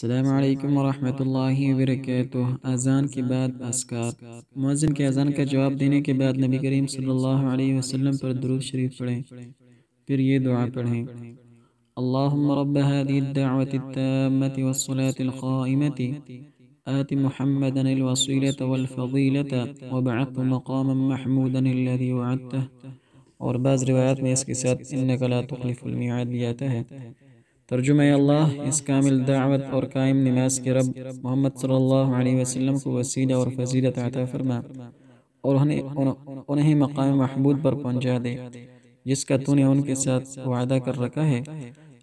السلام علیکم ورحمۃ اللہ وبرکاتہ۔ اذان کے بعد اذکار۔ مؤذن کے اذان کا جواب دینے کے بعد نبی کریم صلی اللہ علیہ وسلم پر درود شریف پڑھیں، پھر یہ دعا پڑھیں: اللہم رب هذه الدعوة التامة والصلاة القائمة آت محمدا الوسيلة والفضيلة وابعثه مقاما محمودا الذي وعدته۔ اور بعض روایات میں اس کے ساتھ انک لا تخلف المیعاد بھی آتا ہے۔ ترجمہ: اللہ اس کامل دعوت اور قائم نماز کے رب محمد صلی اللہ علیہ وسلم کو وسیلہ اور فضیلت عطا فرما اور انہیں مقام محمود پر پہنچا دے جس کا تو نے ان کے ساتھ وعدہ کر رکھا ہے۔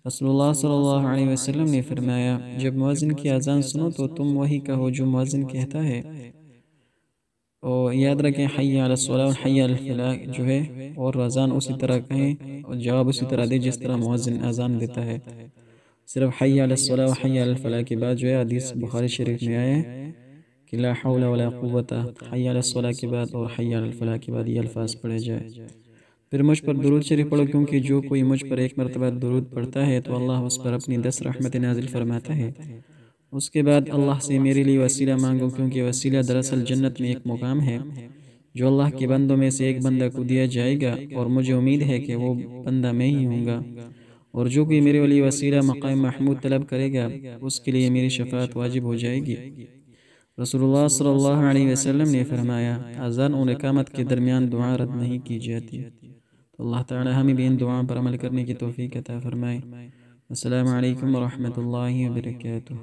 رسول اللہ صلی اللہ علیہ وسلم نے فرمایا، جب مؤذن کی اذان سنو تو تم وہی کہو جو مؤذن کہتا ہے، اور یاد رکھیں حی علی الصلاۃ اور حی علی الفلاح جو ہے، اور اذان اسی طرح کہیں اور جواب اسی طرح دے جس طرح مؤذن اذان دیتا ہے۔ صرف حی علی الصلاۃ و حی علی الفلاح کے بعد جو ہے حدیث بخاری شریف میں آیا ہے کہ لا حول ولا قوت، حی علی الصلاۃ کے بعد اور حی علی الفلاح کے بعد یہ الفاظ پڑھے جائے۔ پھر مجھ پر درود شریف پڑھو، کیونکہ جو کوئی مجھ پر ایک مرتبہ درود پڑھتا ہے تو اللہ اس پر اپنی 10 رحمت نازل فرماتا ہے۔ اس کے بعد اللہ سے میرے لیے وسیلہ مانگو، کیونکہ وسیلہ دراصل جنت میں ایک مقام ہے جو اللہ کے بندوں میں سے ایک بندہ کو دیا جائے گا، اور مجھے امید ہے کہ وہ بندہ میں ہی ہوں گا، اور جو کوئی میرے لیے وسیلہ مقام محمود طلب کرے گا اس کے لیے میری شفاعت واجب ہو جائے گی۔ رسول اللہ صلی اللہ علیہ وسلم نے فرمایا، اذان اور اقامت کے درمیان دعا رد نہیں کی جاتی۔ تو اللہ تعالی ہمیں بھی ان دعاؤں پر عمل کرنے کی توفیق عطا فرمائے۔ السلام علیکم ورحمۃ اللہ وبرکاتہ۔